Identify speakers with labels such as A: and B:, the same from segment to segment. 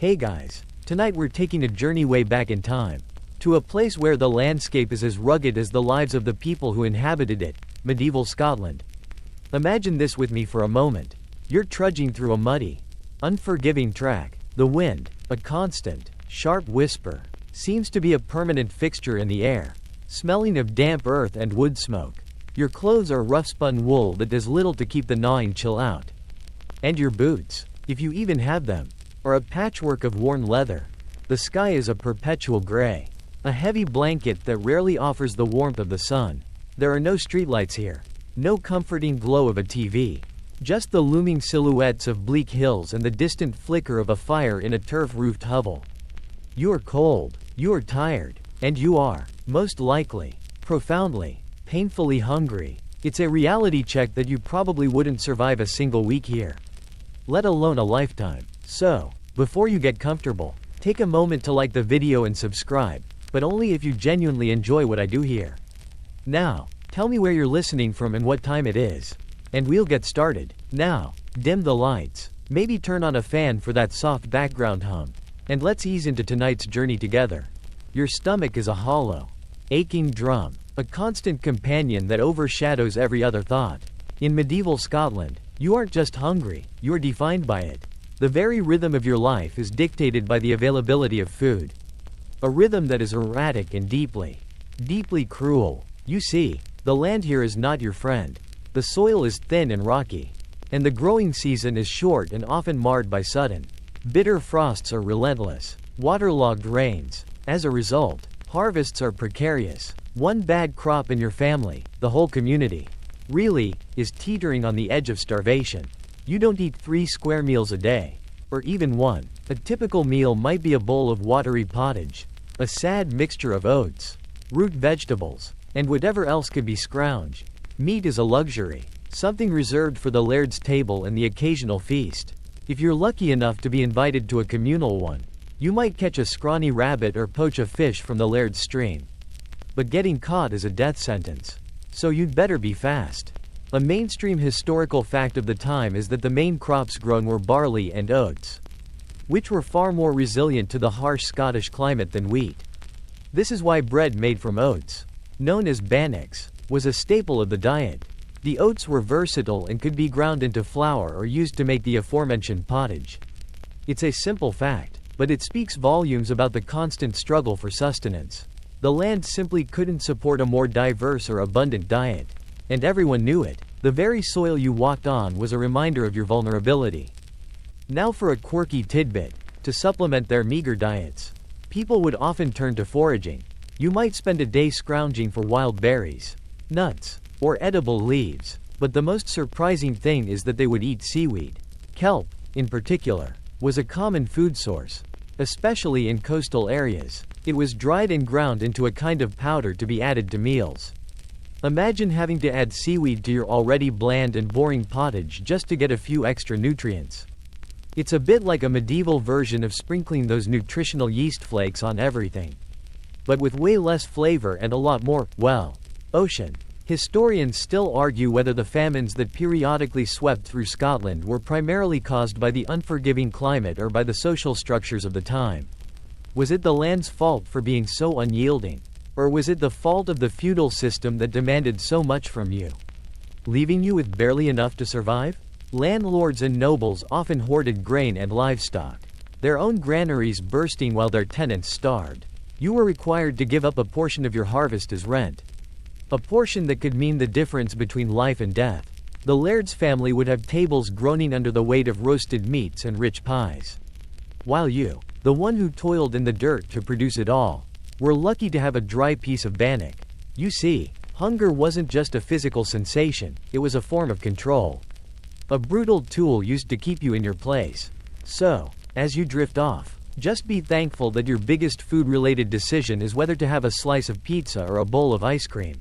A: Hey guys, tonight we're taking a journey way back in time, to a place where the landscape is as rugged as the lives of the people who inhabited it, medieval Scotland. Imagine this with me for a moment. You're trudging through a muddy, unforgiving track. The wind, a constant, sharp whisper, seems to be a permanent fixture in the air, smelling of damp earth and wood smoke. Your clothes are rough-spun wool that does little to keep the gnawing chill out. And your boots, if you even have them, are a patchwork of worn leather. The sky is a perpetual gray, a heavy blanket that rarely offers the warmth of the sun. There are no streetlights here, no comforting glow of a TV, just the looming silhouettes of bleak hills and the distant flicker of a fire in a turf-roofed hovel. You are cold, you are tired, and you are, most likely, profoundly, painfully hungry. It's a reality check that you probably wouldn't survive a single week here, let alone a lifetime. So, before you get comfortable, take a moment to like the video and subscribe, but only if you genuinely enjoy what I do here. Now, tell me where you're listening from and what time it is, and we'll get started. Now, dim the lights, maybe turn on a fan for that soft background hum, and let's ease into tonight's journey together. Your stomach is a hollow, aching drum, a constant companion that overshadows every other thought. In medieval Scotland, you aren't just hungry, you're defined by it. The very rhythm of your life is dictated by the availability of food. A rhythm that is erratic and deeply cruel. You see, the land here is not your friend. The soil is thin and rocky, and the growing season is short and often marred by sudden, bitter frosts or relentless, waterlogged rains. As a result, harvests are precarious. One bad crop in your family, the whole community, really, is teetering on the edge of starvation. You don't eat 3 square meals a day, or even one. A typical meal might be a bowl of watery pottage, a sad mixture of oats, root vegetables, and whatever else could be scrounged. Meat is a luxury, something reserved for the laird's table and the occasional feast. If you're lucky enough to be invited to a communal one, you might catch a scrawny rabbit or poach a fish from the laird's stream. But getting caught is a death sentence, so you'd better be fast. A mainstream historical fact of the time is that the main crops grown were barley and oats, which were far more resilient to the harsh Scottish climate than wheat. This is why bread made from oats, known as bannocks, was a staple of the diet. The oats were versatile and could be ground into flour or used to make the aforementioned pottage. It's a simple fact, but it speaks volumes about the constant struggle for sustenance. The land simply couldn't support a more diverse or abundant diet. And everyone knew it. The very soil you walked on was a reminder of your vulnerability. Now for a quirky tidbit. To supplement their meager diets, people would often turn to foraging. You might spend a day scrounging for wild berries, nuts, or edible leaves. But the most surprising thing is that they would eat seaweed. Kelp, in particular, was a common food source, especially in coastal areas. It was dried and ground into a kind of powder to be added to meals. Imagine having to add seaweed to your already bland and boring pottage just to get a few extra nutrients. It's a bit like a medieval version of sprinkling those nutritional yeast flakes on everything, but with way less flavor and a lot more, well, ocean. Historians still argue whether the famines that periodically swept through Scotland were primarily caused by the unforgiving climate or by the social structures of the time. Was it the land's fault for being so unyielding? Or was it the fault of the feudal system that demanded so much from you, leaving you with barely enough to survive? Landlords and nobles often hoarded grain and livestock, their own granaries bursting while their tenants starved. You were required to give up a portion of your harvest as rent, a portion that could mean the difference between life and death. The laird's family would have tables groaning under the weight of roasted meats and rich pies, while you, the one who toiled in the dirt to produce it all, were lucky to have a dry piece of bannock. You see, hunger wasn't just a physical sensation, it was a form of control. A brutal tool used to keep you in your place. So, as you drift off, just be thankful that your biggest food-related decision is whether to have a slice of pizza or a bowl of ice cream.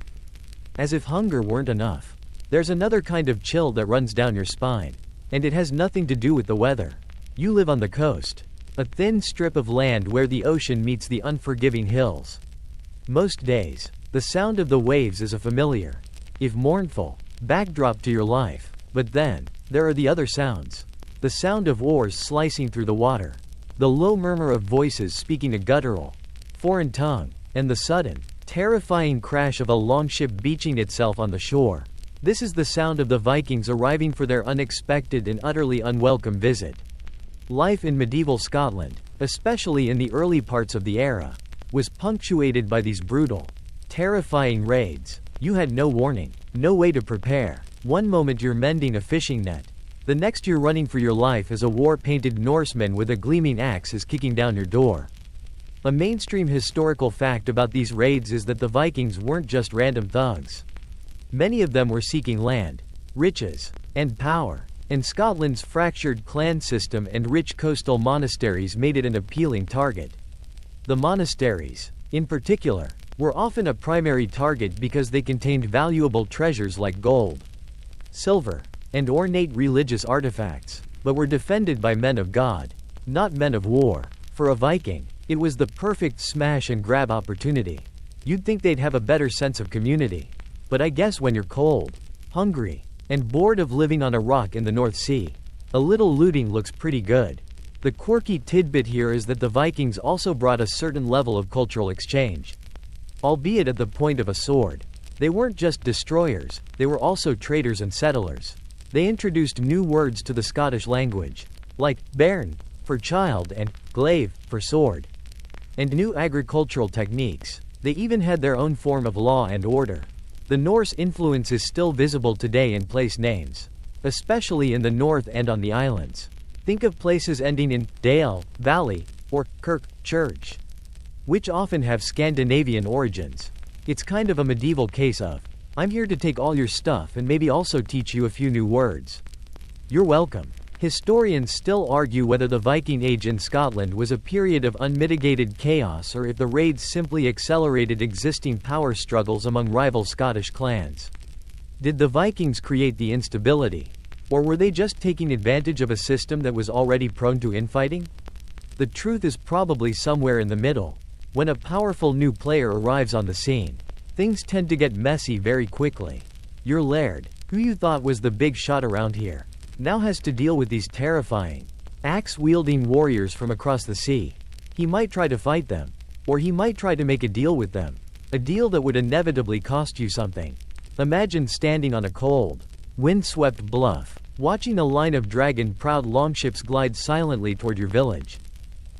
A: As if hunger weren't enough, there's another kind of chill that runs down your spine. And it has nothing to do with the weather. You live on the coast, a thin strip of land where the ocean meets the unforgiving hills. Most days, the sound of the waves is a familiar, if mournful, backdrop to your life. But then, there are the other sounds. The sound of oars slicing through the water, The low murmur of voices speaking a guttural, foreign tongue, and the sudden, terrifying crash of a longship beaching itself on the shore. This is the sound of the Vikings arriving for their unexpected and utterly unwelcome visit. Life in medieval Scotland, especially in the early parts of the era, was punctuated by these brutal, terrifying raids. You had no warning, no way to prepare. One moment you're mending a fishing net. The next you're running for your life as a war-painted Norseman with a gleaming axe is kicking down your door. A mainstream historical fact about these raids is that the Vikings weren't just random thugs. Many of them were seeking land, riches, and power, and Scotland's fractured clan system and rich coastal monasteries made it an appealing target. The monasteries, in particular, were often a primary target because they contained valuable treasures like gold, silver, and ornate religious artifacts, but were defended by men of God, not men of war. For a Viking, it was the perfect smash-and-grab opportunity. You'd think they'd have a better sense of community. But I guess when you're cold, hungry, and bored of living on a rock in the North Sea, a little looting looks pretty good. The quirky tidbit here is that the Vikings also brought a certain level of cultural exchange. Albeit at the point of a sword. They weren't just destroyers, they were also traders and settlers. They introduced new words to the Scottish language, like bairn for child and glaive for sword, and new agricultural techniques. They even had their own form of law and order. The Norse influence is still visible today in place names, especially in the north and on the islands. Think of places ending in dale, valley, or kirk, church, which often have Scandinavian origins. It's kind of a medieval case of, I'm here to take all your stuff and maybe also teach you a few new words. You're welcome. Historians still argue whether the Viking Age in Scotland was a period of unmitigated chaos or if the raids simply accelerated existing power struggles among rival Scottish clans. Did the Vikings create the instability? Or were they just taking advantage of a system that was already prone to infighting? The truth is probably somewhere in the middle. When a powerful new player arrives on the scene, things tend to get messy very quickly. Your laird, who you thought was the big shot around here, now has to deal with these terrifying, axe-wielding warriors from across the sea. He might try to fight them, or he might try to make a deal with them. A deal that would inevitably cost you something. Imagine standing on a cold, wind-swept bluff, watching a line of dragon-proud longships glide silently toward your village.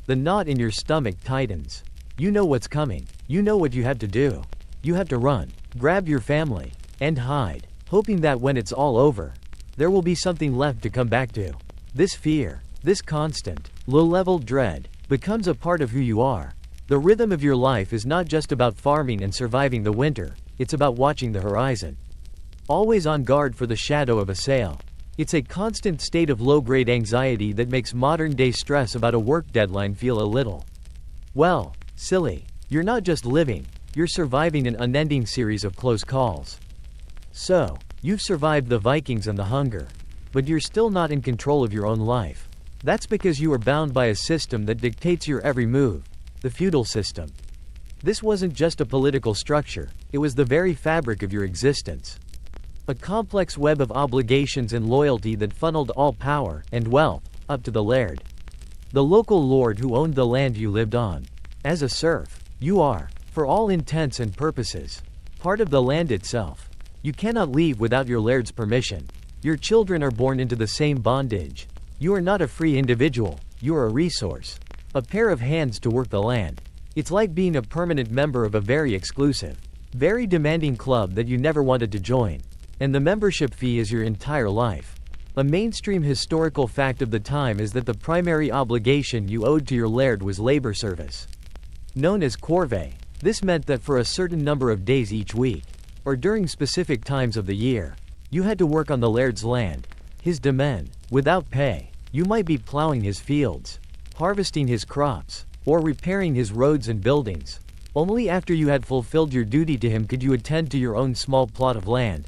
A: The knot in your stomach tightens. You know what's coming. You know what you have to do. You have to run, grab your family, and hide, hoping that when it's all over, there will be something left to come back to. This fear, this constant, low-level dread, becomes a part of who you are. The rhythm of your life is not just about farming and surviving the winter, it's about watching the horizon. Always on guard for the shadow of a sail. It's a constant state of low-grade anxiety that makes modern-day stress about a work deadline feel a little, well, silly. You're not just living, you're surviving an unending series of close calls. So, you've survived the Vikings and the hunger. But you're still not in control of your own life. That's because you are bound by a system that dictates your every move. The feudal system. This wasn't just a political structure, it was the very fabric of your existence. A complex web of obligations and loyalty that funneled all power and wealth up to the laird, the local lord who owned the land you lived on. As a serf, you are, for all intents and purposes, part of the land itself. You cannot leave without your laird's permission. Your children are born into the same bondage. You are not a free individual, you are a resource. A pair of hands to work the land. It's like being a permanent member of a very exclusive, very demanding club that you never wanted to join. And the membership fee is your entire life. A mainstream historical fact of the time is that the primary obligation you owed to your laird was labor service. Known as corvée, this meant that for a certain number of days each week, or during specific times of the year, you had to work on the laird's land, his domain, without pay. You might be plowing his fields, harvesting his crops, or repairing his roads and buildings. Only after you had fulfilled your duty to him could you attend to your own small plot of land.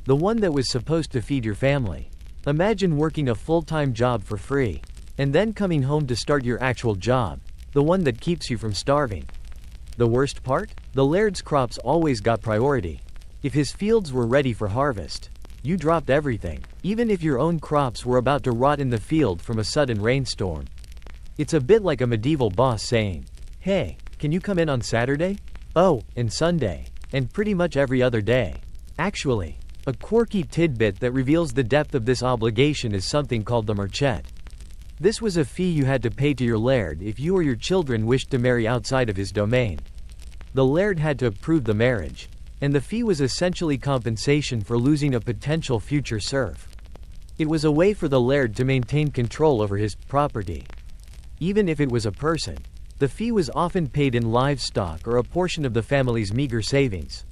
A: The one that was supposed to feed your family. Imagine working a full-time job for free, and then coming home to start your actual job, the one that keeps you from starving. The worst part? The laird's crops always got priority. If his fields were ready for harvest, you dropped everything, even if your own crops were about to rot in the field from a sudden rainstorm. It's a bit like a medieval boss saying, "Hey, can you come in on Saturday? Oh, and Sunday. And pretty much every other day." Actually, a quirky tidbit that reveals the depth of this obligation is something called the merchet. This was a fee you had to pay to your laird if you or your children wished to marry outside of his domain. The laird had to approve the marriage, and the fee was essentially compensation for losing a potential future serf. It was a way for the laird to maintain control over his property. Even if it was a person, the fee was often paid in livestock or a portion of the family's meager savings.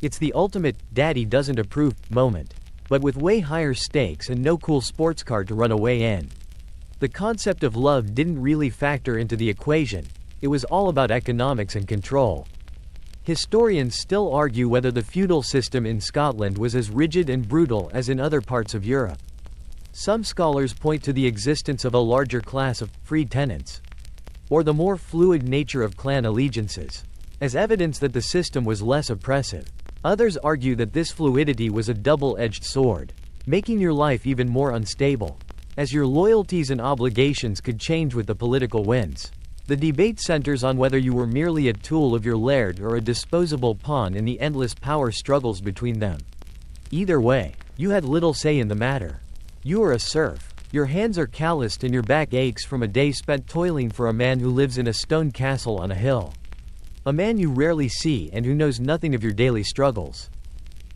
A: It's the ultimate "daddy doesn't approve" moment, but with way higher stakes and no cool sports car to run away in. The concept of love didn't really factor into the equation. It was all about economics and control. Historians still argue whether the feudal system in Scotland was as rigid and brutal as in other parts of Europe. Some scholars point to the existence of a larger class of free tenants, or the more fluid nature of clan allegiances, as evidence that the system was less oppressive. Others argue that this fluidity was a double-edged sword, making your life even more unstable, as your loyalties and obligations could change with the political winds. The debate centers on whether you were merely a tool of your laird or a disposable pawn in the endless power struggles between them. Either way, you had little say in the matter. You are a serf. Your hands are calloused and your back aches from a day spent toiling for a man who lives in a stone castle on a hill. A man you rarely see and who knows nothing of your daily struggles.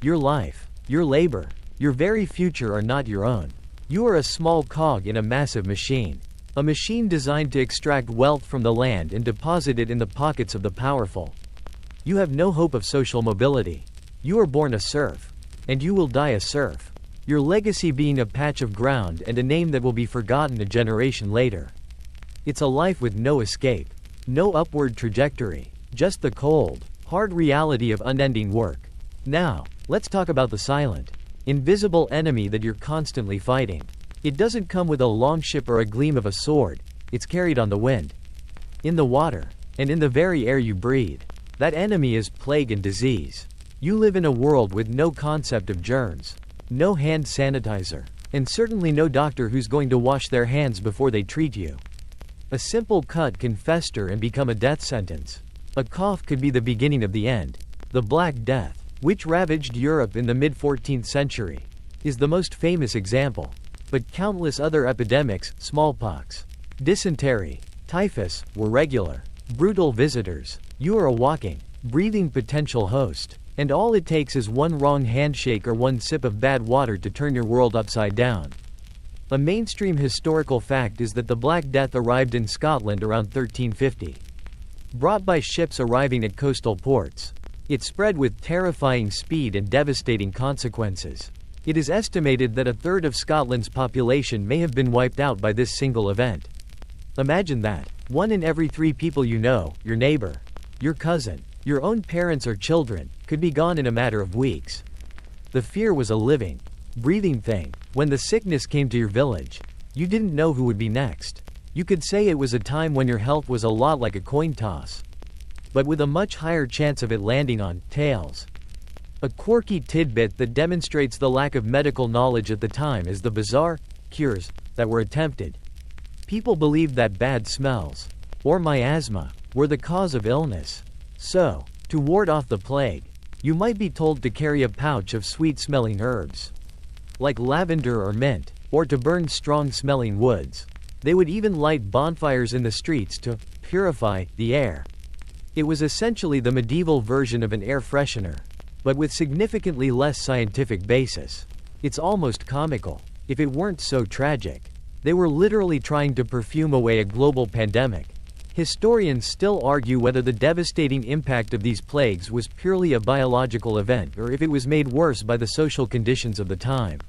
A: Your life, your labor, your very future are not your own. You are a small cog in a massive machine. A machine designed to extract wealth from the land and deposit it in the pockets of the powerful. You have no hope of social mobility. You are born a serf. And you will die a serf. Your legacy being a patch of ground and a name that will be forgotten a generation later. It's a life with no escape. No upward trajectory. Just the cold, hard reality of unending work. Now, let's talk about the silent, invisible enemy that you're constantly fighting. It doesn't come with a longship or a gleam of a sword. It's carried on the wind, in the water, and in the very air you breathe. That enemy is plague and disease. You live in a world with no concept of germs, no hand sanitizer, and certainly no doctor who's going to wash their hands before they treat you. A simple cut can fester and become a death sentence. A cough could be the beginning of the end. The Black Death, which ravaged Europe in the mid-14th century, is the most famous example. But countless other epidemics, smallpox, dysentery, typhus, were regular, brutal visitors. You are a walking, breathing potential host, and all it takes is one wrong handshake or one sip of bad water to turn your world upside down. A mainstream historical fact is that the Black Death arrived in Scotland around 1350. Brought by ships arriving at coastal ports, it spread with terrifying speed and devastating consequences. It is estimated that a third of Scotland's population may have been wiped out by this single event. Imagine that. 1 in every 3 people you know, your neighbor, your cousin, your own parents or children, could be gone in a matter of weeks. The fear was a living, breathing thing. When the sickness came to your village, you didn't know who would be next. You could say it was a time when your health was a lot like a coin toss, but with a much higher chance of it landing on tails. A quirky tidbit that demonstrates the lack of medical knowledge at the time is the bizarre cures that were attempted. People believed that bad smells, or miasma, were the cause of illness. So, to ward off the plague, you might be told to carry a pouch of sweet-smelling herbs, like lavender or mint, or to burn strong-smelling woods. They would even light bonfires in the streets to purify the air. It was essentially the medieval version of an air freshener, but with significantly less scientific basis. It's almost comical, if it weren't so tragic. They were literally trying to perfume away a global pandemic. Historians still argue whether the devastating impact of these plagues was purely a biological event or if it was made worse by the social conditions of the time.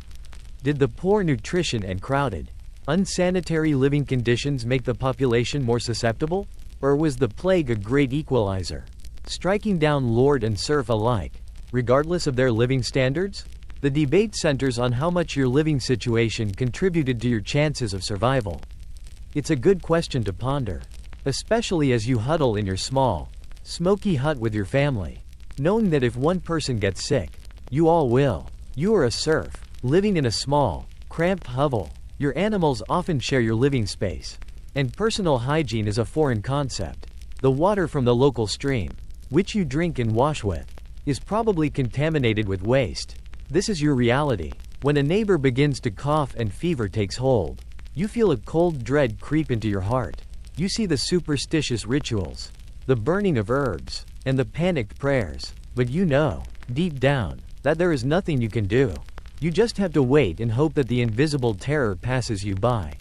A: Did the poor nutrition and crowded, unsanitary living conditions make the population more susceptible? Or was the plague a great equalizer, striking down lord and serf alike, regardless of their living standards? The debate centers on how much your living situation contributed to your chances of survival. It's a good question to ponder, especially as you huddle in your small, smoky hut with your family, knowing that if one person gets sick, you all will. You are a serf, living in a small, cramped hovel. Your animals often share your living space. And personal hygiene is a foreign concept. The water from the local stream, which you drink and wash with, is probably contaminated with waste. This is your reality. When a neighbor begins to cough and fever takes hold, you feel a cold dread creep into your heart. You see the superstitious rituals, the burning of herbs, and the panicked prayers. But you know, deep down, that there is nothing you can do. You just have to wait and hope that the invisible terror passes you by.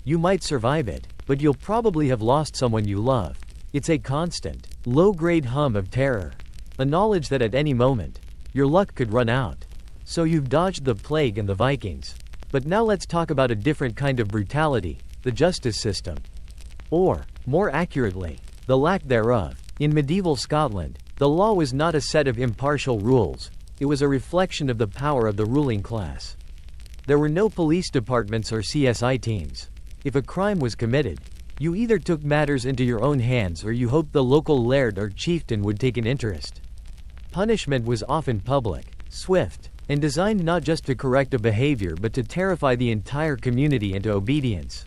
A: You might survive it, but you'll probably have lost someone you love. It's a constant, low-grade hum of terror. A knowledge that at any moment, your luck could run out. So you've dodged the plague and the Vikings. But now let's talk about a different kind of brutality, the justice system. Or, more accurately, the lack thereof. In medieval Scotland, the law was not a set of impartial rules, it was a reflection of the power of the ruling class. There were no police departments or CSI teams. If a crime was committed, you either took matters into your own hands or you hoped the local laird or chieftain would take an interest. Punishment was often public, swift, and designed not just to correct a behavior but to terrify the entire community into obedience.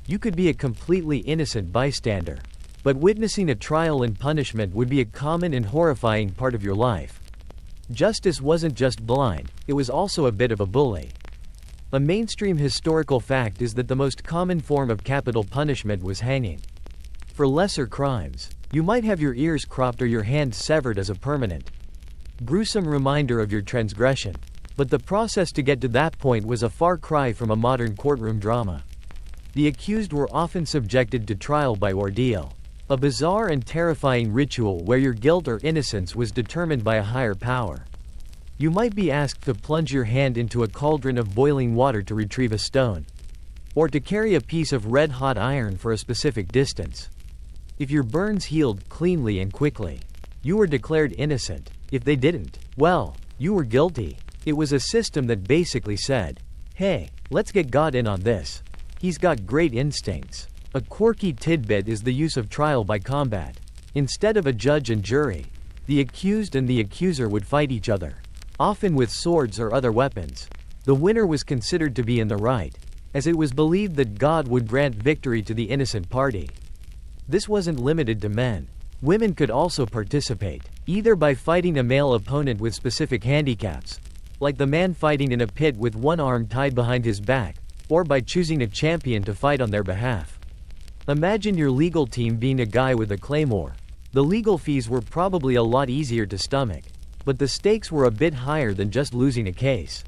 A: You could be a completely innocent bystander, but witnessing a trial and punishment would be a common and horrifying part of your life. Justice wasn't just blind, it was also a bit of a bully. A mainstream historical fact is that the most common form of capital punishment was hanging. For lesser crimes, you might have your ears cropped or your hand severed as a permanent, gruesome reminder of your transgression. But the process to get to that point was a far cry from a modern courtroom drama. The accused were often subjected to trial by ordeal, a bizarre and terrifying ritual where your guilt or innocence was determined by a higher power. You might be asked to plunge your hand into a cauldron of boiling water to retrieve a stone, or to carry a piece of red-hot iron for a specific distance. If your burns healed cleanly and quickly, you were declared innocent. If they didn't, well, you were guilty. It was a system that basically said, hey, let's get God in on this. He's got great instincts. A quirky tidbit is the use of trial by combat. Instead of a judge and jury, the accused and the accuser would fight each other, often with swords or other weapons. The winner was considered to be in the right, as it was believed that God would grant victory to the innocent party. This wasn't limited to men. Women could also participate, either by fighting a male opponent with specific handicaps, like the man fighting in a pit with one arm tied behind his back, or by choosing a champion to fight on their behalf. Imagine your legal team being a guy with a claymore. The legal fees were probably a lot easier to stomach, but the stakes were a bit higher than just losing a case.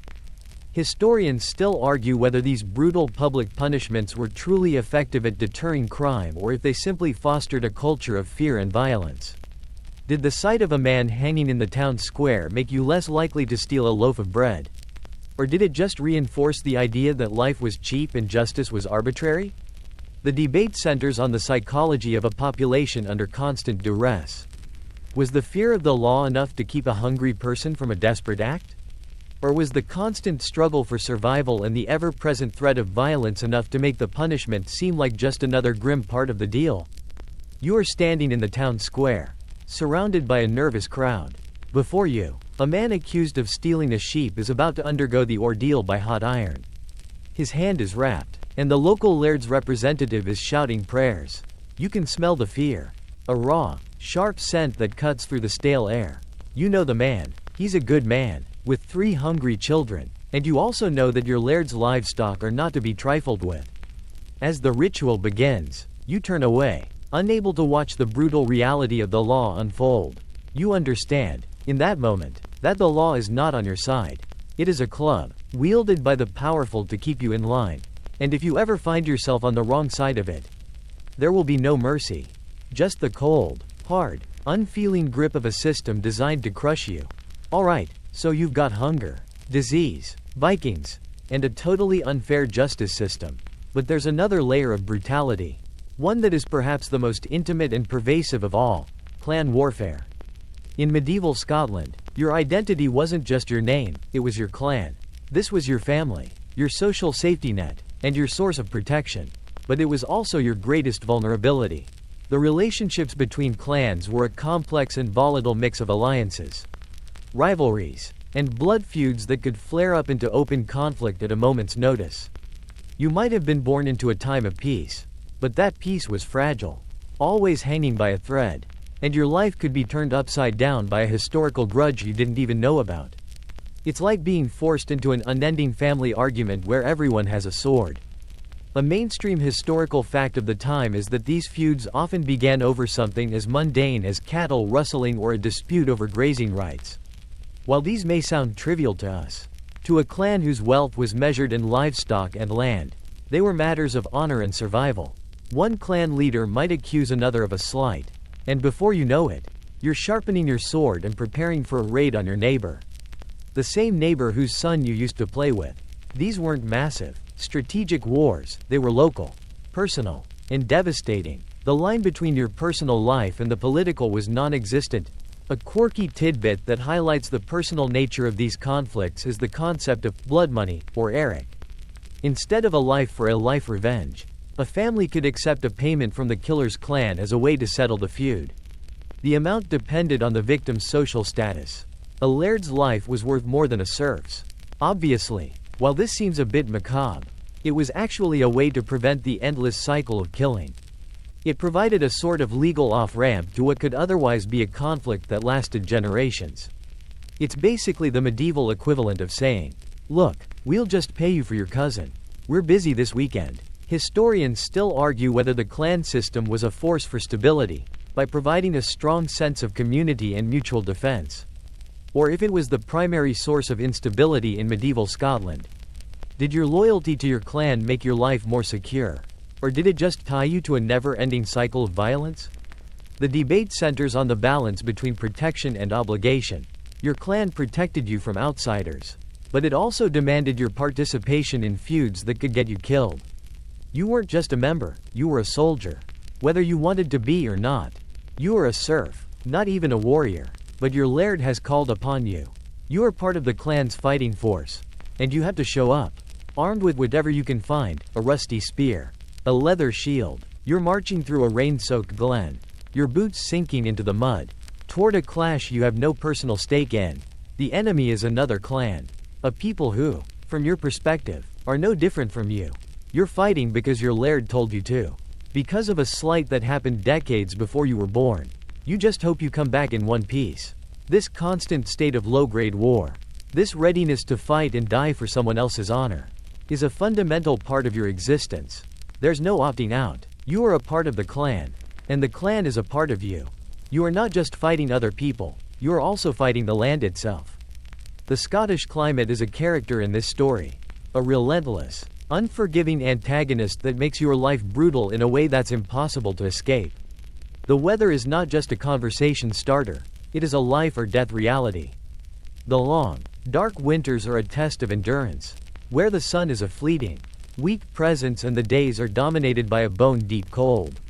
A: Historians still argue whether these brutal public punishments were truly effective at deterring crime or if they simply fostered a culture of fear and violence. Did the sight of a man hanging in the town square make you less likely to steal a loaf of bread? Or did it just reinforce the idea that life was cheap and justice was arbitrary? The debate centers on the psychology of a population under constant duress. Was the fear of the law enough to keep a hungry person from a desperate act? Or was the constant struggle for survival and the ever-present threat of violence enough to make the punishment seem like just another grim part of the deal? You are standing in the town square, surrounded by a nervous crowd. Before you, a man accused of stealing a sheep is about to undergo the ordeal by hot iron. His hand is wrapped, and the local laird's representative is shouting prayers. You can smell the fear, a raw, sharp scent that cuts through the stale air. You know the man. He's a good man, with 3 hungry children, and you also know that your laird's livestock are not to be trifled with. As the ritual begins, you turn away, unable to watch the brutal reality of the law unfold. You understand, in that moment, that the law is not on your side. It is a club, wielded by the powerful to keep you in line. And if you ever find yourself on the wrong side of it, there will be no mercy. Just the cold, hard, unfeeling grip of a system designed to crush you. Alright, so you've got hunger, disease, Vikings, and a totally unfair justice system. But there's another layer of brutality. One that is perhaps the most intimate and pervasive of all: clan warfare. In medieval Scotland, your identity wasn't just your name, it was your clan. This was your family, your social safety net, and your source of protection. But it was also your greatest vulnerability. The relationships between clans were a complex and volatile mix of alliances, rivalries, and blood feuds that could flare up into open conflict at a moment's notice. You might have been born into a time of peace, But that peace was fragile, always hanging by a thread, and your life could be turned upside down by a historical grudge you didn't even know about. It's like being forced into an unending family argument where everyone has a sword. A mainstream historical fact of the time is that these feuds often began over something as mundane as cattle rustling or a dispute over grazing rights. While these may sound trivial to us, to a clan whose wealth was measured in livestock and land, they were matters of honor and survival. One clan leader might accuse another of a slight, and before you know it, you're sharpening your sword and preparing for a raid on your neighbor. The same neighbor whose son you used to play with. These weren't massive, strategic wars, they were local, personal, and devastating. The line between your personal life and the political was non-existent. A quirky tidbit that highlights the personal nature of these conflicts is the concept of blood money, or eric. Instead of a life for a life revenge, a family could accept a payment from the killer's clan as a way to settle the feud. The amount depended on the victim's social status. A laird's life was worth more than a serf's. Obviously, while this seems a bit macabre, it was actually a way to prevent the endless cycle of killing. It provided a sort of legal off-ramp to what could otherwise be a conflict that lasted generations. It's basically the medieval equivalent of saying, "Look, we'll just pay you for your cousin. We're busy this weekend." Historians still argue whether the clan system was a force for stability, by providing a strong sense of community and mutual defense, or if it was the primary source of instability in medieval Scotland. Did your loyalty to your clan make your life more secure, or did it just tie you to a never-ending cycle of violence? The debate centers on the balance between protection and obligation. Your clan protected you from outsiders, but it also demanded your participation in feuds that could get you killed. You weren't just a member, you were a soldier. Whether you wanted to be or not. You are a serf, not even a warrior, but your laird has called upon you. You are part of the clan's fighting force, and you have to show up, armed with whatever you can find, a rusty spear, a leather shield. You're marching through a rain-soaked glen, your boots sinking into the mud, toward a clash you have no personal stake in. The enemy is another clan, a people who, from your perspective, are no different from you. You're fighting because your laird told you to. Because of a slight that happened decades before you were born. You just hope you come back in one piece. This constant state of low-grade war, this readiness to fight and die for someone else's honor, is a fundamental part of your existence. There's no opting out. You are a part of the clan, and the clan is a part of you. You are not just fighting other people, you are also fighting the land itself. The Scottish climate is a character in this story. A relentless, unforgiving antagonist that makes your life brutal in a way that's impossible to escape. The weather is not just a conversation starter, it is a life or death reality. The long, dark winters are a test of endurance, where the sun is a fleeting, weak presence and the days are dominated by a bone-deep cold.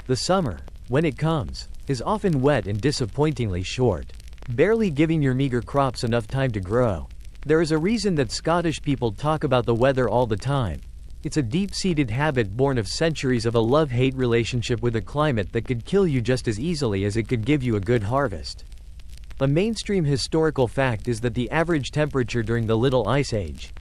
A: The summer, when it comes, is often wet and disappointingly short, barely giving your meager crops enough time to grow. There is a reason that Scottish people talk about the weather all the time. It's a deep-seated habit born of centuries of a love-hate relationship with a climate that could kill you just as easily as it could give you a good harvest. A mainstream historical fact is that the average temperature during the Little Ice Age,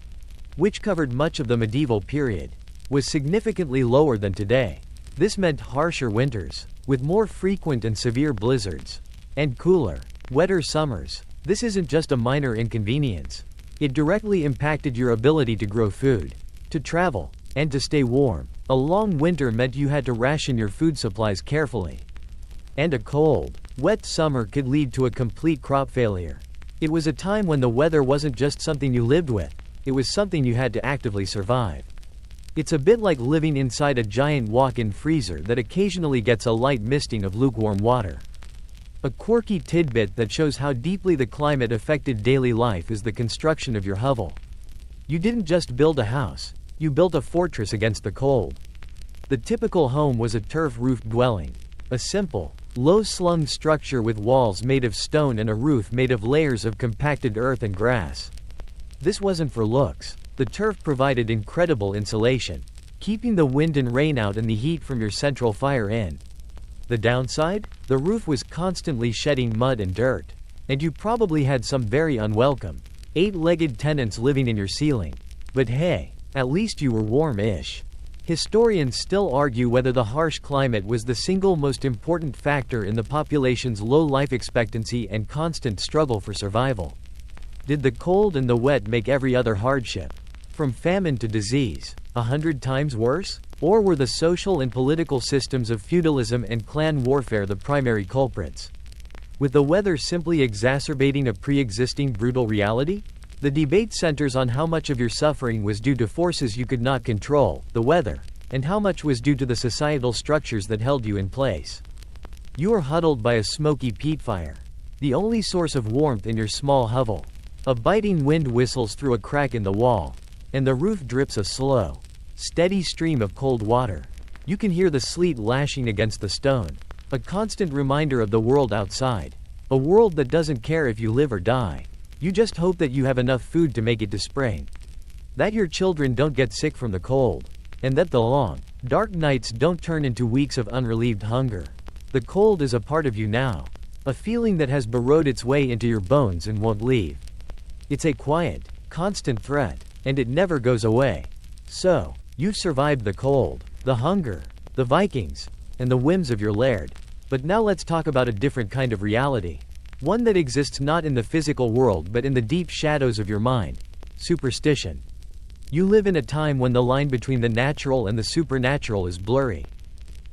A: which covered much of the medieval period, was significantly lower than today. This meant harsher winters, with more frequent and severe blizzards, and cooler, wetter summers. This isn't just a minor inconvenience. It directly impacted your ability to grow food, to travel, and to stay warm. A long winter meant you had to ration your food supplies carefully. And a cold, wet summer could lead to a complete crop failure. It was a time when the weather wasn't just something you lived with, it was something you had to actively survive. It's a bit like living inside a giant walk-in freezer that occasionally gets a light misting of lukewarm water. A quirky tidbit that shows how deeply the climate affected daily life is the construction of your hovel. You didn't just build a house, you built a fortress against the cold. The typical home was a turf-roofed dwelling, a simple, low-slung structure with walls made of stone and a roof made of layers of compacted earth and grass. This wasn't for looks. The turf provided incredible insulation, keeping the wind and rain out and the heat from your central fire in. The downside? The roof was constantly shedding mud and dirt, and you probably had some very unwelcome, eight-legged tenants living in your ceiling. But hey, at least you were warm-ish. Historians still argue whether the harsh climate was the single most important factor in the population's low life expectancy and constant struggle for survival. Did the cold and the wet make every other hardship, from famine to disease, 100 times worse? Or were the social and political systems of feudalism and clan warfare the primary culprits? With the weather simply exacerbating a pre-existing brutal reality? The debate centers on how much of your suffering was due to forces you could not control, the weather, and how much was due to the societal structures that held you in place. You are huddled by a smoky peat fire, the only source of warmth in your small hovel. A biting wind whistles through a crack in the wall, and the roof drips a slow, steady stream of cold water. You can hear the sleet lashing against the stone, a constant reminder of the world outside, a world that doesn't care if you live or die. You just hope that you have enough food to make it to spring, that your children don't get sick from the cold, and that the long, dark nights don't turn into weeks of unrelieved hunger. The cold is a part of you now, a feeling that has burrowed its way into your bones and won't leave. It's a quiet, constant threat, and it never goes away. So, you've survived the cold, the hunger, the Vikings, and the whims of your laird. But now let's talk about a different kind of reality. One that exists not in the physical world but in the deep shadows of your mind. Superstition. You live in a time when the line between the natural and the supernatural is blurry,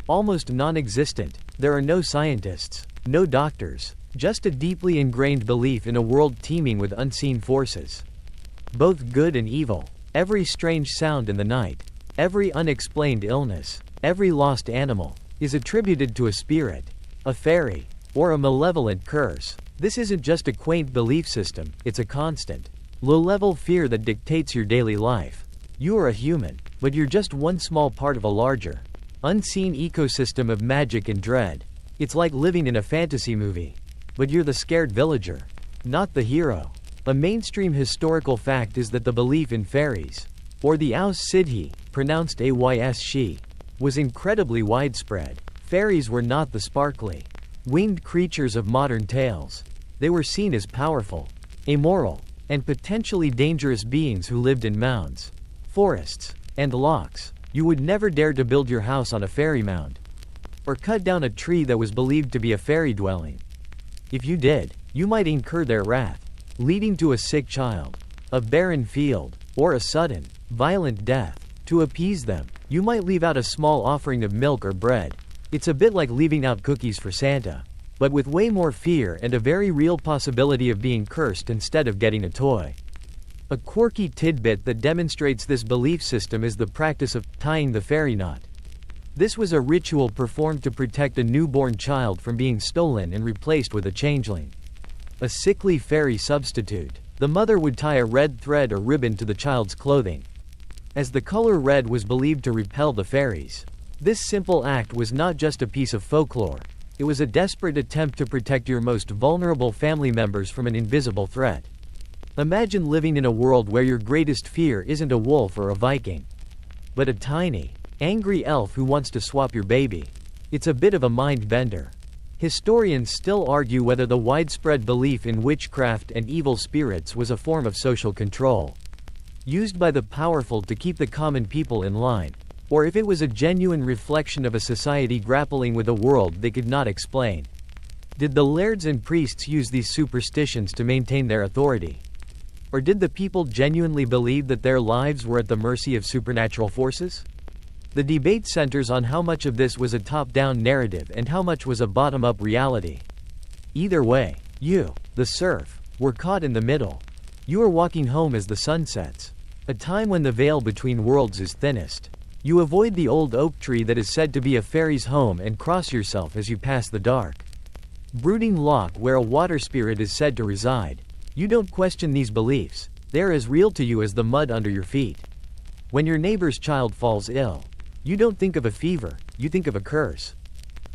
A: almost non-existent. There are no scientists, no doctors, just a deeply ingrained belief in a world teeming with unseen forces, both good and evil. Every strange sound in the night, every unexplained illness, every lost animal, is attributed to a spirit, a fairy, or a malevolent curse. This isn't just a quaint belief system, it's a constant, low-level fear that dictates your daily life. You are a human, but you're just one small part of a larger, unseen ecosystem of magic and dread. It's like living in a fantasy movie, but you're the scared villager, not the hero. A mainstream historical fact is that the belief in fairies, or the Aus Sidhi, pronounced Ays-she, was incredibly widespread. Fairies were not the sparkly, winged creatures of modern tales. They were seen as powerful, immoral, and potentially dangerous beings who lived in mounds, forests, and lochs. You would never dare to build your house on a fairy mound, or cut down a tree that was believed to be a fairy dwelling. If you did, you might incur their wrath, leading to a sick child, a barren field, or a sudden, violent death. To appease them, you might leave out a small offering of milk or bread. It's a bit like leaving out cookies for Santa, but with way more fear and a very real possibility of being cursed instead of getting a toy. A quirky tidbit that demonstrates this belief system is the practice of tying the fairy knot. This was a ritual performed to protect a newborn child from being stolen and replaced with a changeling, a sickly fairy substitute. The mother would tie a red thread or ribbon to the child's clothing, as the color red was believed to repel the fairies. This simple act was not just a piece of folklore, it was a desperate attempt to protect your most vulnerable family members from an invisible threat. Imagine living in a world where your greatest fear isn't a wolf or a Viking, but a tiny, angry elf who wants to swap your baby. It's a bit of a mind bender. Historians still argue whether the widespread belief in witchcraft and evil spirits was a form of social control, used by the powerful to keep the common people in line, or if it was a genuine reflection of a society grappling with a world they could not explain. Did the lairds and priests use these superstitions to maintain their authority? Or did the people genuinely believe that their lives were at the mercy of supernatural forces? The debate centers on how much of this was a top-down narrative and how much was a bottom-up reality. Either way, you, the serf, were caught in the middle. You are walking home as the sun sets, a time when the veil between worlds is thinnest. You avoid the old oak tree that is said to be a fairy's home and cross yourself as you pass the dark, brooding loch where a water spirit is said to reside. You don't question these beliefs, they are as real to you as the mud under your feet. When your neighbor's child falls ill, you don't think of a fever, you think of a curse.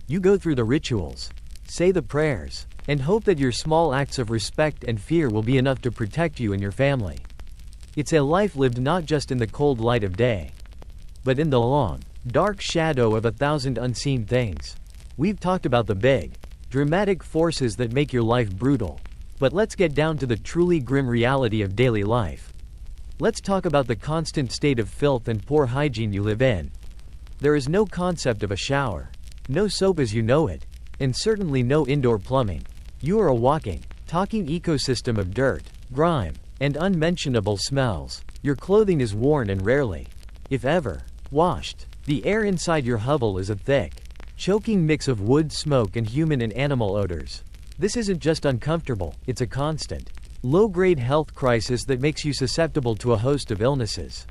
A: You go through the rituals, say the prayers, and hope that your small acts of respect and fear will be enough to protect you and your family. It's a life lived not just in the cold light of day, but in the long, dark shadow of 1,000 unseen things. We've talked about the big, dramatic forces that make your life brutal, but let's get down to the truly grim reality of daily life. Let's talk about the constant state of filth and poor hygiene you live in. There is no concept of a shower. No soap as you know it. And certainly no indoor plumbing. You are a walking, talking ecosystem of dirt, grime, and unmentionable smells. Your clothing is worn and rarely, if ever, washed. The air inside your hovel is a thick, choking mix of wood smoke and human and animal odors. This isn't just uncomfortable, it's a constant, low-grade health crisis that makes you susceptible to a host of illnesses.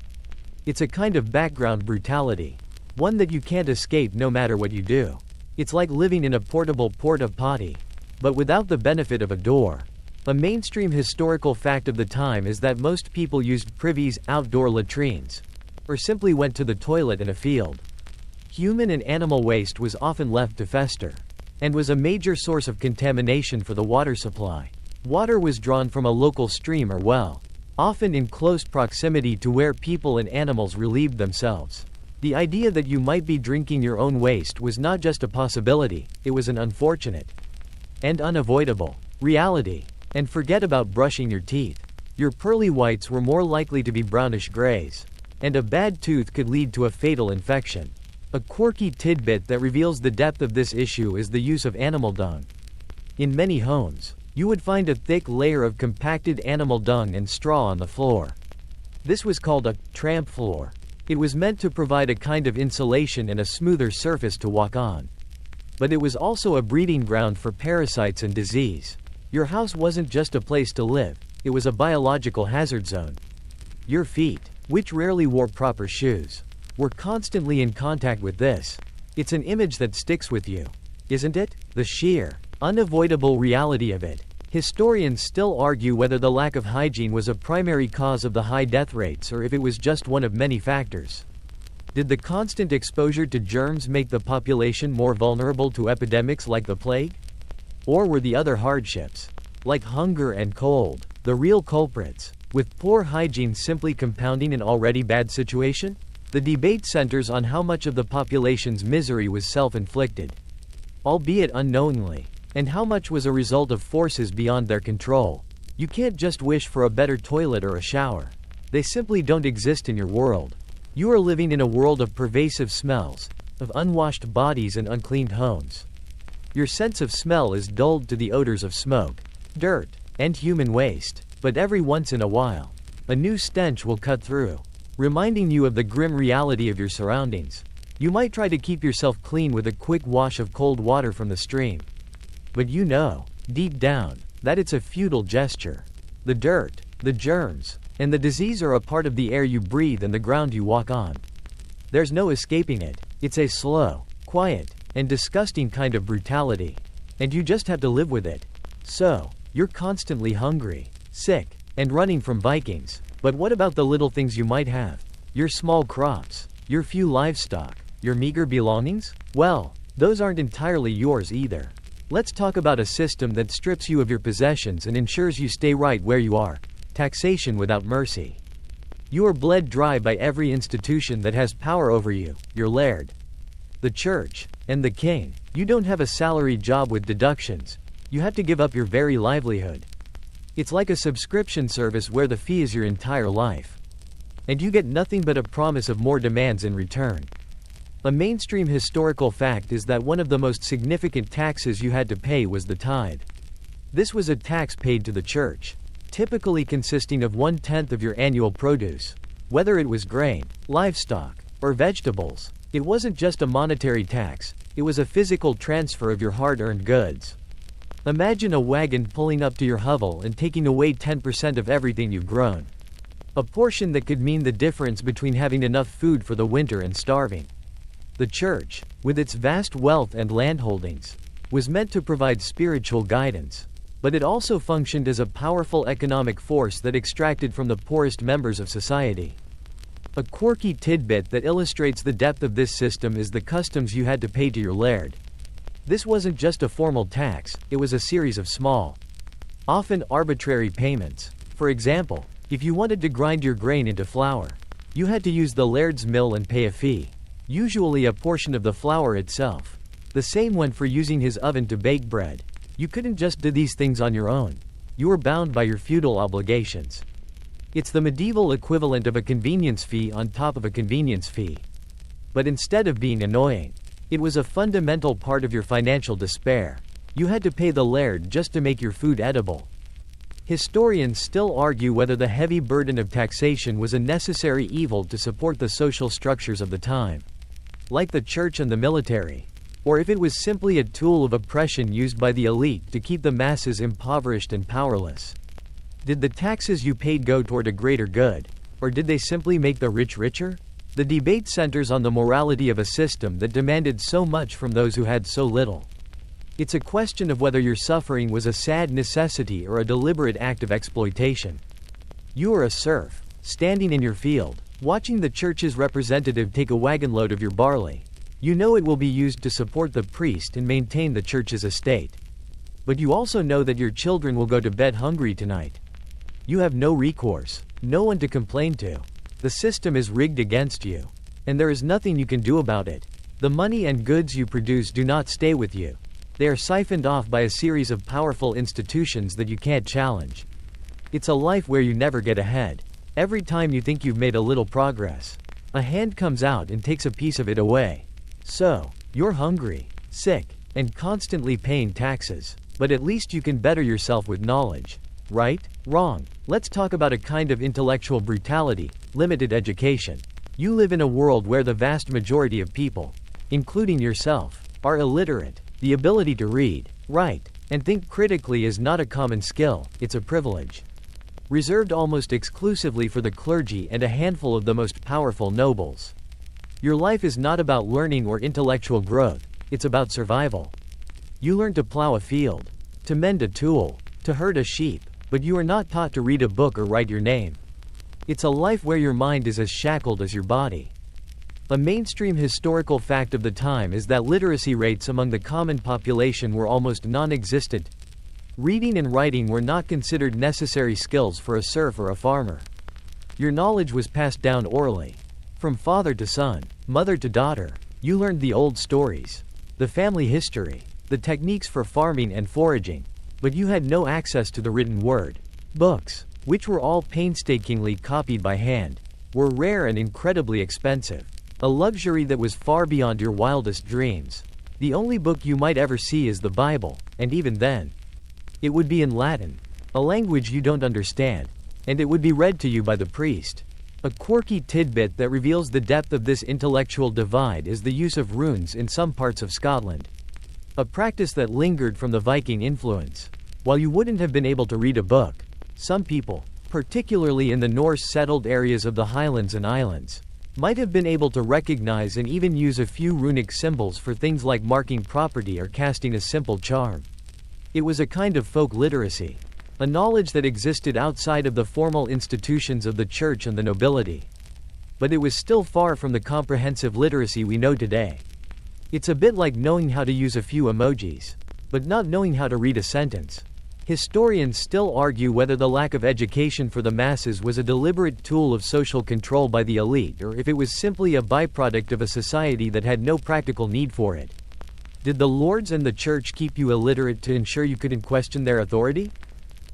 A: It's a kind of background brutality, one that you can't escape no matter what you do. It's like living in a portable porta-potty, but without the benefit of a door. A mainstream historical fact of the time is that most people used privies, outdoor latrines, or simply went to the toilet in a field. Human and animal waste was often left to fester, and was a major source of contamination for the water supply. Water was drawn from a local stream or well, often in close proximity to where people and animals relieved themselves. The idea that you might be drinking your own waste was not just a possibility, it was an unfortunate and unavoidable reality. And forget about brushing your teeth. Your pearly whites were more likely to be brownish grays, and a bad tooth could lead to a fatal infection. A quirky tidbit that reveals the depth of this issue is the use of animal dung. In many homes, you would find a thick layer of compacted animal dung and straw on the floor. This was called a tramp floor. It was meant to provide a kind of insulation and a smoother surface to walk on. But it was also a breeding ground for parasites and disease. Your house wasn't just a place to live, it was a biological hazard zone. Your feet, which rarely wore proper shoes, were constantly in contact with this. It's an image that sticks with you, isn't it? The sheer, unavoidable reality of it. Historians still argue whether the lack of hygiene was a primary cause of the high death rates or if it was just one of many factors. Did the constant exposure to germs make the population more vulnerable to epidemics like the plague? Or were the other hardships, like hunger and cold, the real culprits, with poor hygiene simply compounding an already bad situation? The debate centers on how much of the population's misery was self-inflicted, albeit unknowingly, and how much was a result of forces beyond their control. You can't just wish for a better toilet or a shower. They simply don't exist in your world. You are living in a world of pervasive smells, of unwashed bodies and uncleaned homes. Your sense of smell is dulled to the odors of smoke, dirt, and human waste, but every once in a while, a new stench will cut through, reminding you of the grim reality of your surroundings. You might try to keep yourself clean with a quick wash of cold water from the stream. But you know, deep down, that it's a futile gesture. The dirt, the germs, and the disease are a part of the air you breathe and the ground you walk on. There's no escaping it. It's a slow, quiet, and disgusting kind of brutality. And you just have to live with it. So, you're constantly hungry, sick, and running from Vikings. But what about the little things you might have? Your small crops, your few livestock, your meager belongings? Well, those aren't entirely yours either. Let's talk about a system that strips you of your possessions and ensures you stay right where you are. Taxation without mercy. You are bled dry by every institution that has power over you, your laird, the church, and the king. You don't have a salary job with deductions. You have to give up your very livelihood. It's like a subscription service where the fee is your entire life. And you get nothing but a promise of more demands in return. A mainstream historical fact is that one of the most significant taxes you had to pay was the tithe. This was a tax paid to the church, typically consisting of 1/10 of your annual produce. Whether it was grain, livestock, or vegetables, it wasn't just a monetary tax, it was a physical transfer of your hard-earned goods. Imagine a wagon pulling up to your hovel and taking away 10% of everything you've grown. A portion that could mean the difference between having enough food for the winter and starving. The church, with its vast wealth and landholdings, was meant to provide spiritual guidance, but it also functioned as a powerful economic force that extracted from the poorest members of society. A quirky tidbit that illustrates the depth of this system is the customs you had to pay to your laird. This wasn't just a formal tax, it was a series of small, often arbitrary payments. For example, if you wanted to grind your grain into flour, you had to use the laird's mill and pay a fee, usually a portion of the flour itself. The same went for using his oven to bake bread. You couldn't just do these things on your own. You were bound by your feudal obligations. It's the medieval equivalent of a convenience fee on top of a convenience fee. But instead of being annoying, it was a fundamental part of your financial despair. You had to pay the laird just to make your food edible. Historians still argue whether the heavy burden of taxation was a necessary evil to support the social structures of the time, like the church and the military, or if it was simply a tool of oppression used by the elite to keep the masses impoverished and powerless. Did the taxes you paid go toward a greater good, or did they simply make the rich richer? The debate centers on the morality of a system that demanded so much from those who had so little. It's a question of whether your suffering was a sad necessity or a deliberate act of exploitation. You are a serf, standing in your field, watching the church's representative take a wagon load of your barley. You know it will be used to support the priest and maintain the church's estate. But you also know that your children will go to bed hungry tonight. You have no recourse, no one to complain to. The system is rigged against you, and there is nothing you can do about it. The money and goods you produce do not stay with you. They are siphoned off by a series of powerful institutions that you can't challenge. It's a life where you never get ahead. Every time you think you've made a little progress, a hand comes out and takes a piece of it away. So, you're hungry, sick, and constantly paying taxes. But at least you can better yourself with knowledge. Right? Wrong. Let's talk about a kind of intellectual brutality, limited education. You live in a world where the vast majority of people, including yourself, are illiterate. The ability to read, write, and think critically is not a common skill, it's a privilege, reserved almost exclusively for the clergy and a handful of the most powerful nobles. Your life is not about learning or intellectual growth, it's about survival. You learn to plow a field, to mend a tool, to herd a sheep, but you are not taught to read a book or write your name. It's a life where your mind is as shackled as your body. A mainstream historical fact of the time is that literacy rates among the common population were almost non-existent. Reading and writing were not considered necessary skills for a serf or a farmer. Your knowledge was passed down orally. From father to son, mother to daughter, you learned the old stories, the family history, the techniques for farming and foraging, but you had no access to the written word. Books, which were all painstakingly copied by hand, were rare and incredibly expensive. A luxury that was far beyond your wildest dreams. The only book you might ever see is the Bible, and even then, it would be in Latin, a language you don't understand, and it would be read to you by the priest. A quirky tidbit that reveals the depth of this intellectual divide is the use of runes in some parts of Scotland, a practice that lingered from the Viking influence. While you wouldn't have been able to read a book, some people, particularly in the Norse-settled areas of the Highlands and Islands, might have been able to recognize and even use a few runic symbols for things like marking property or casting a simple charm. It was a kind of folk literacy, a knowledge that existed outside of the formal institutions of the church and the nobility. But it was still far from the comprehensive literacy we know today. It's a bit like knowing how to use a few emojis, but not knowing how to read a sentence. Historians still argue whether the lack of education for the masses was a deliberate tool of social control by the elite or if it was simply a byproduct of a society that had no practical need for it. Did the lords and the church keep you illiterate to ensure you couldn't question their authority?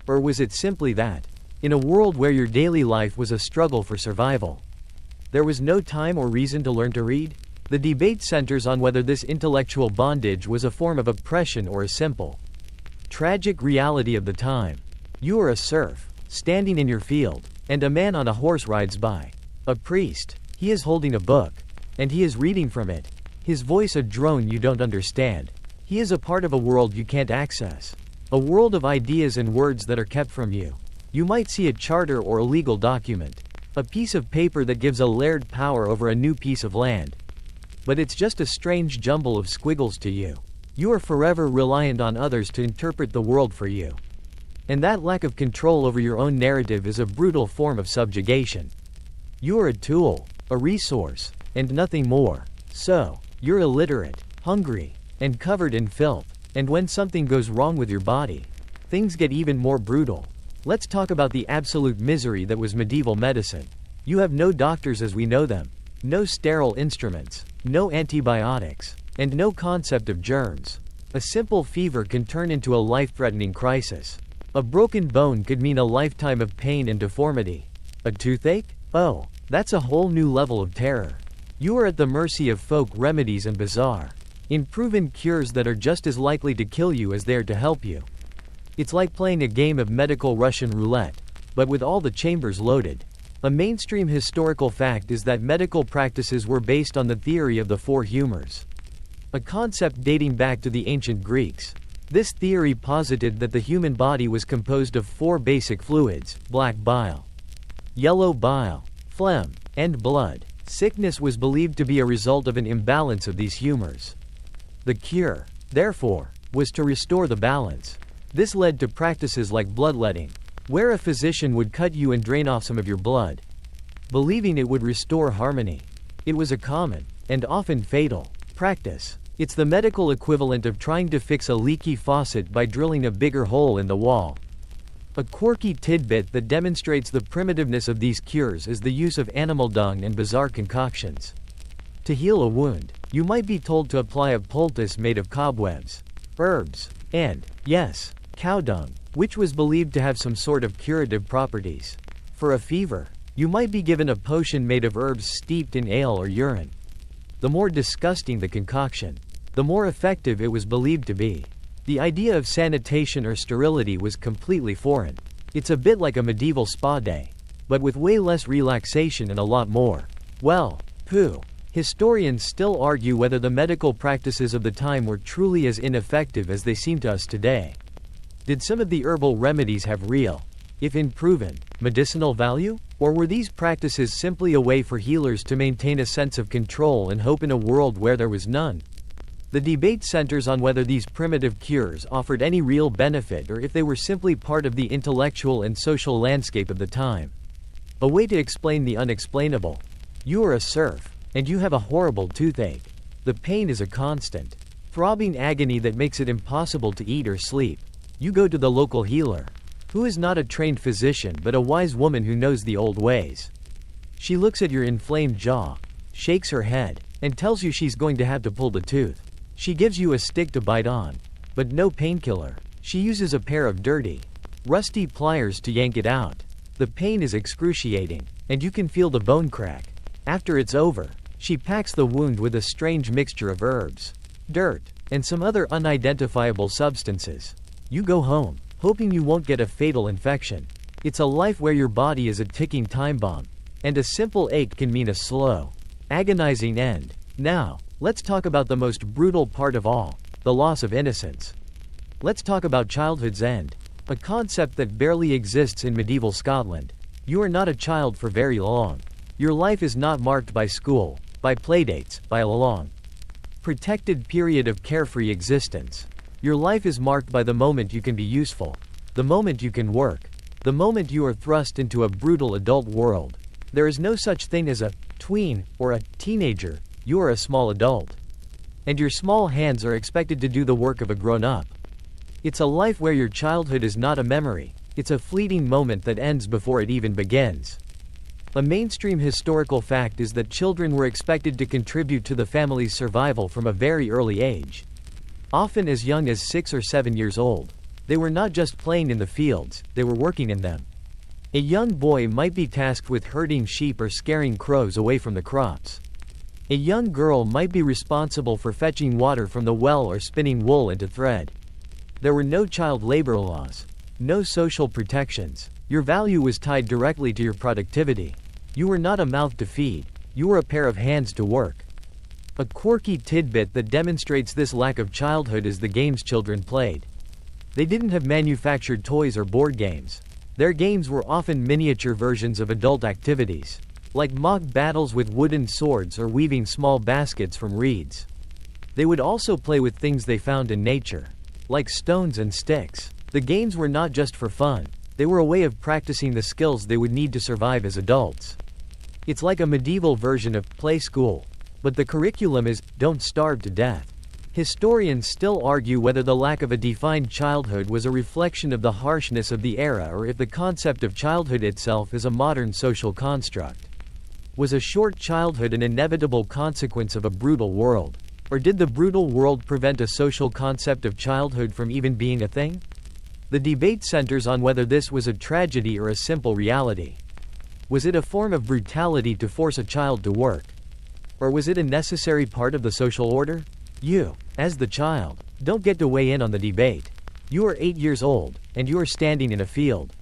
A: Or was it simply that, in a world where your daily life was a struggle for survival, there was no time or reason to learn to read? The debate centers on whether this intellectual bondage was a form of oppression or a simple, tragic reality of the time. You are a serf, standing in your field, and a man on a horse rides by. A priest. He is holding a book, and he is reading from it, his voice a drone you don't understand. He is a part of a world you can't access, a world of ideas and words that are kept from you. You might see a charter or a legal document, a piece of paper that gives a laird power over a new piece of land. But it's just a strange jumble of squiggles to you. You are forever reliant on others to interpret the world for you. And that lack of control over your own narrative is a brutal form of subjugation. You are a tool, a resource, and nothing more. So, you're illiterate, hungry, and covered in filth. And when something goes wrong with your body, things get even more brutal. Let's talk about the absolute misery that was medieval medicine. You have no doctors as we know them, no sterile instruments, no antibiotics, and no concept of germs. A simple fever can turn into a life-threatening crisis. A broken bone could mean a lifetime of pain and deformity. A toothache? Oh, that's a whole new level of terror. You are at the mercy of folk remedies and bizarre, unproven cures that are just as likely to kill you as they are to help you. It's like playing a game of medical Russian roulette, but with all the chambers loaded. A mainstream historical fact is that medical practices were based on the theory of the four humors, a concept dating back to the ancient Greeks. This theory posited that the human body was composed of four basic fluids: black bile, yellow bile, phlegm, and blood. Sickness was believed to be a result of an imbalance of these humors. The cure, therefore, was to restore the balance. This led to practices like bloodletting, where a physician would cut you and drain off some of your blood, believing it would restore harmony. It was a common, and often fatal, practice. It's the medical equivalent of trying to fix a leaky faucet by drilling a bigger hole in the wall. A quirky tidbit that demonstrates the primitiveness of these cures is the use of animal dung and bizarre concoctions. To heal a wound, you might be told to apply a poultice made of cobwebs, herbs, and, yes, cow dung, which was believed to have some sort of curative properties. For a fever, you might be given a potion made of herbs steeped in ale or urine. The more disgusting the concoction, the more effective it was believed to be. The idea of sanitation or sterility was completely foreign. It's a bit like a medieval spa day, but with way less relaxation and a lot more, well, poo. Historians still argue whether the medical practices of the time were truly as ineffective as they seem to us today. Did some of the herbal remedies have real, if unproven, medicinal value? Or were these practices simply a way for healers to maintain a sense of control and hope in a world where there was none? The debate centers on whether these primitive cures offered any real benefit or if they were simply part of the intellectual and social landscape of the time. A way to explain the unexplainable. You are a serf, and you have a horrible toothache. The pain is a constant, throbbing agony that makes it impossible to eat or sleep. You go to the local healer, who is not a trained physician but a wise woman who knows the old ways. She looks at your inflamed jaw, shakes her head, and tells you she's going to have to pull the tooth. She gives you a stick to bite on, but no painkiller. She uses a pair of dirty, rusty pliers to yank it out. The pain is excruciating, and you can feel the bone crack. After it's over, she packs the wound with a strange mixture of herbs, dirt, and some other unidentifiable substances. You go home, hoping you won't get a fatal infection. It's a life where your body is a ticking time bomb, and a simple ache can mean a slow, agonizing end. Now, let's talk about the most brutal part of all, the loss of innocence. Let's talk about childhood's end, a concept that barely exists in medieval Scotland. You are not a child for very long. Your life is not marked by school, by playdates, by a long, protected period of carefree existence. Your life is marked by the moment you can be useful, the moment you can work, the moment you are thrust into a brutal adult world. There is no such thing as a tween or a teenager. You are a small adult, and your small hands are expected to do the work of a grown-up. It's a life where your childhood is not a memory, it's a fleeting moment that ends before it even begins. A mainstream historical fact is that children were expected to contribute to the family's survival from a very early age. Often as young as 6 or 7 years old. They were not just playing in the fields, they were working in them. A young boy might be tasked with herding sheep or scaring crows away from the crops. A young girl might be responsible for fetching water from the well or spinning wool into thread. There were no child labor laws, no social protections. Your value was tied directly to your productivity. You were not a mouth to feed, you were a pair of hands to work. A quirky tidbit that demonstrates this lack of childhood is the games children played. They didn't have manufactured toys or board games. Their games were often miniature versions of adult activities, like mock battles with wooden swords or weaving small baskets from reeds. They would also play with things they found in nature, like stones and sticks. The games were not just for fun, they were a way of practicing the skills they would need to survive as adults. It's like a medieval version of play school, but the curriculum is don't starve to death. Historians still argue whether the lack of a defined childhood was a reflection of the harshness of the era or if the concept of childhood itself is a modern social construct. Was a short childhood an inevitable consequence of a brutal world? Or did the brutal world prevent a social concept of childhood from even being a thing? The debate centers on whether this was a tragedy or a simple reality. Was it a form of brutality to force a child to work? Or was it a necessary part of the social order? You, as the child, don't get to weigh in on the debate. You are 8 years old, and you are standing in a field.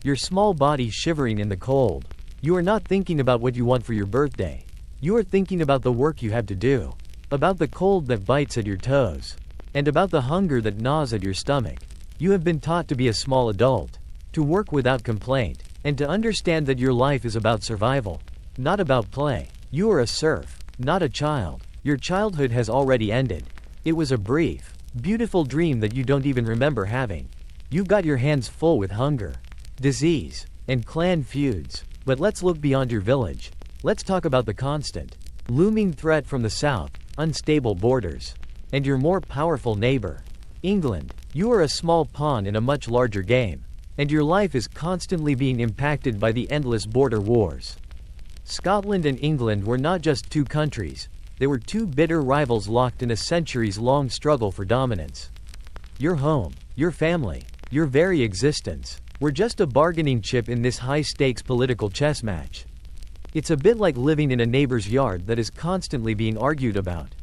A: Your small body shivering in the cold. You are not thinking about what you want for your birthday. You are thinking about the work you have to do. About the cold that bites at your toes. And about the hunger that gnaws at your stomach. You have been taught to be a small adult. To work without complaint. And to understand that your life is about survival. Not about play. You are a serf, not a child. Your childhood has already ended. It was a brief, beautiful dream that you don't even remember having. You've got your hands full with hunger, disease, and clan feuds. But let's look beyond your village. Let's talk about the constant, looming threat from the south, unstable borders, and your more powerful neighbor, England. You are a small pawn in a much larger game, and your life is constantly being impacted by the endless border wars. Scotland and England were not just two countries, they were two bitter rivals locked in a centuries-long struggle for dominance. Your home, your family, your very existence, were just a bargaining chip in this high-stakes political chess match. It's a bit like living in a neighbor's yard that is constantly being argued about.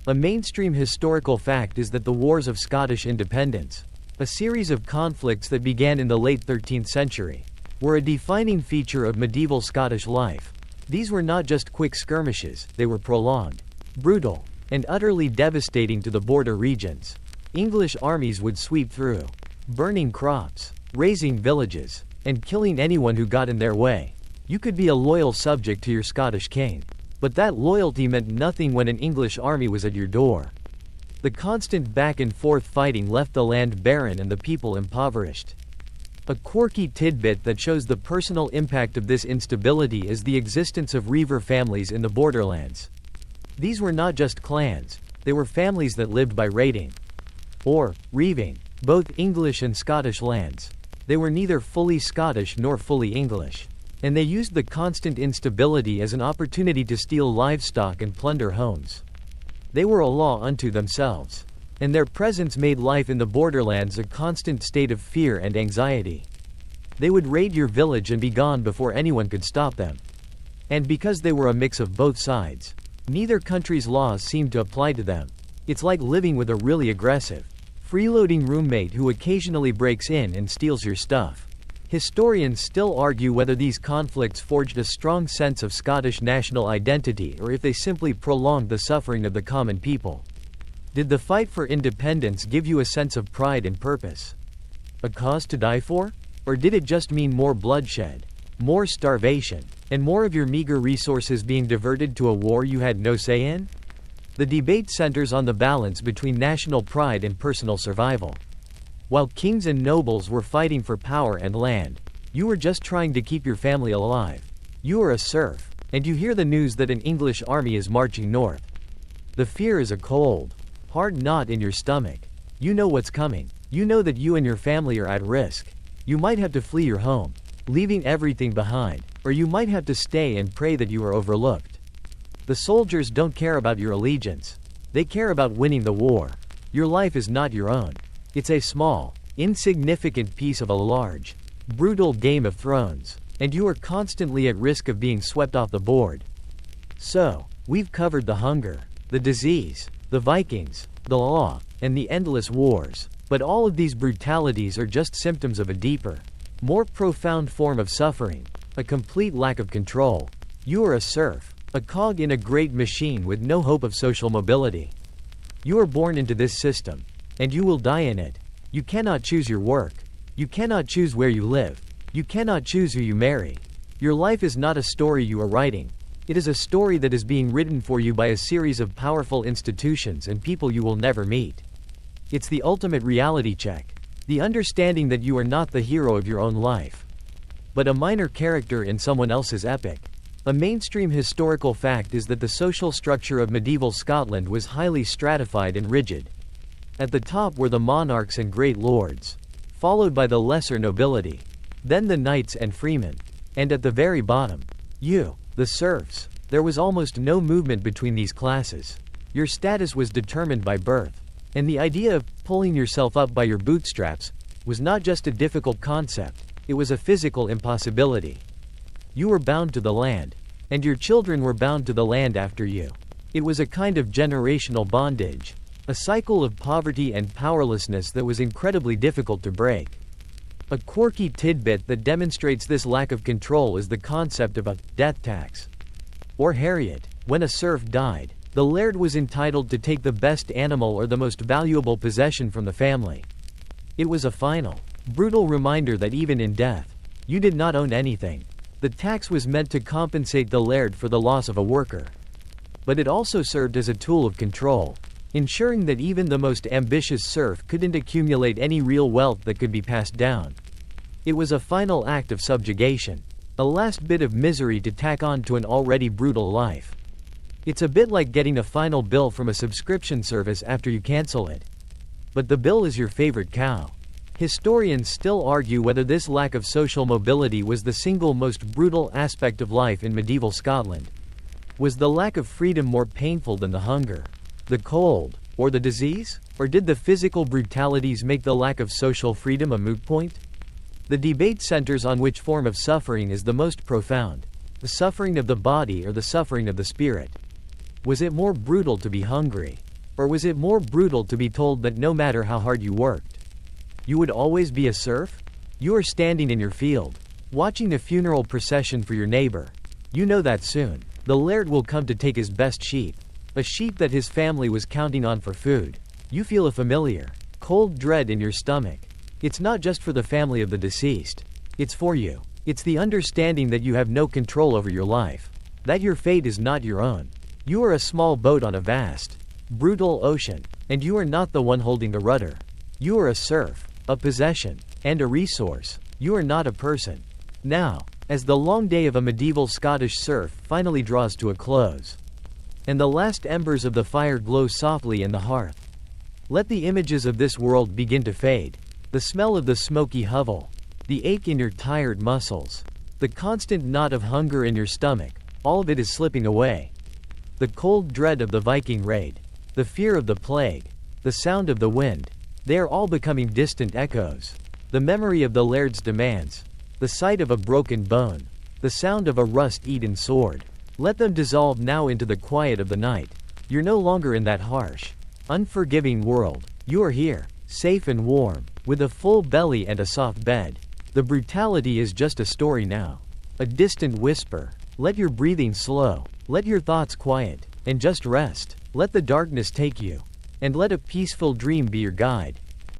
A: A mainstream historical fact is that the Wars of Scottish Independence, a series of conflicts that began in the late 13th century, were a defining feature of medieval Scottish life. These were not just quick skirmishes, they were prolonged, brutal, and utterly devastating to the border regions. English armies would sweep through, burning crops, razing villages, and killing anyone who got in their way. You could be a loyal subject to your Scottish king, but that loyalty meant nothing when an English army was at your door. The constant back-and-forth fighting left the land barren and the people impoverished. A quirky tidbit that shows the personal impact of this instability is the existence of reiver families in the borderlands. These were not just clans, they were families that lived by raiding, or reiving, both English and Scottish lands. They were neither fully Scottish nor fully English, and they used the constant instability as an opportunity to steal livestock and plunder homes. They were a law unto themselves, and their presence made life in the borderlands a constant state of fear and anxiety. They would raid your village and be gone before anyone could stop them. And because they were a mix of both sides, neither country's laws seemed to apply to them. It's like living with a really aggressive, freeloading roommate who occasionally breaks in and steals your stuff. Historians still argue whether these conflicts forged a strong sense of Scottish national identity or if they simply prolonged the suffering of the common people. Did the fight for independence give you a sense of pride and purpose? A cause to die for? Or did it just mean more bloodshed, more starvation, and more of your meager resources being diverted to a war you had no say in? The debate centers on the balance between national pride and personal survival. While kings and nobles were fighting for power and land, you were just trying to keep your family alive. You are a serf, and you hear the news that an English army is marching north. The fear is a cold, hard knot in your stomach. You know what's coming. You know that you and your family are at risk. You might have to flee your home, leaving everything behind, or you might have to stay and pray that you are overlooked. The soldiers don't care about your allegiance. They care about winning the war. Your life is not your own. It's a small, insignificant piece of a large, brutal Game of Thrones, and you are constantly at risk of being swept off the board. So, we've covered the hunger, the disease, the Vikings, the law, and the endless wars. But all of these brutalities are just symptoms of a deeper, more profound form of suffering, a complete lack of control. You are a serf, a cog in a great machine with no hope of social mobility. You are born into this system, and you will die in it. You cannot choose your work. You cannot choose where you live. You cannot choose who you marry. Your life is not a story you are writing. It is a story that is being written for you by a series of powerful institutions and people you will never meet. It's the ultimate reality check. The understanding that you are not the hero of your own life, but a minor character in someone else's epic. A mainstream historical fact is that the social structure of medieval Scotland was highly stratified and rigid. At the top were the monarchs and great lords, followed by the lesser nobility, then the knights and freemen, and at the very bottom, you, the serfs. There was almost no movement between these classes. Your status was determined by birth. And the idea of pulling yourself up by your bootstraps was not just a difficult concept, it was a physical impossibility. You were bound to the land, And your children were bound to the land after you. It was a kind of generational bondage. A cycle of poverty and powerlessness that was incredibly difficult to break. A quirky tidbit that demonstrates this lack of control is the concept of a death tax. Or Harriet. When a serf died, the laird was entitled to take the best animal or the most valuable possession from the family. It was a final, brutal reminder that even in death, you did not own anything. The tax was meant to compensate the laird for the loss of a worker. But it also served as a tool of control, ensuring that even the most ambitious serf couldn't accumulate any real wealth that could be passed down. It was a final act of subjugation, a last bit of misery to tack on to an already brutal life. It's a bit like getting a final bill from a subscription service after you cancel it. But the bill is your favorite cow. Historians still argue whether this lack of social mobility was the single most brutal aspect of life in medieval Scotland. Was the lack of freedom more painful than the hunger, the cold, or the disease? Or did the physical brutalities make the lack of social freedom a moot point? The debate centers on which form of suffering is the most profound, the suffering of the body or the suffering of the spirit. Was it more brutal to be hungry? Or was it more brutal to be told that no matter how hard you worked, you would always be a serf? You are standing in your field, watching a funeral procession for your neighbor. You know that soon, the laird will come to take his best sheep, a sheep that his family was counting on for food. You feel a familiar, cold dread in your stomach. It's not just for the family of the deceased. It's for you. It's the understanding that you have no control over your life, that your fate is not your own. You are a small boat on a vast, brutal ocean, and you are not the one holding the rudder. You are a serf, a possession, and a resource. You are not a person. Now, as the long day of a medieval Scottish serf finally draws to a close, and the last embers of the fire glow softly in the hearth, let the images of this world begin to fade. The smell of the smoky hovel, the ache in your tired muscles, the constant knot of hunger in your stomach, all of it is slipping away. The cold dread of the Viking raid, the fear of the plague, the sound of the wind, they are all becoming distant echoes. The memory of the laird's demands, the sight of a broken bone, the sound of a rust-eaten sword, let them dissolve now into the quiet of the night. You're no longer in that harsh, unforgiving world. You are here, safe and warm, with a full belly and a soft bed. The brutality is just a story now, a distant whisper. Let your breathing slow, let your thoughts quiet, and just rest. Let the darkness take you, and let a peaceful dream be your guide.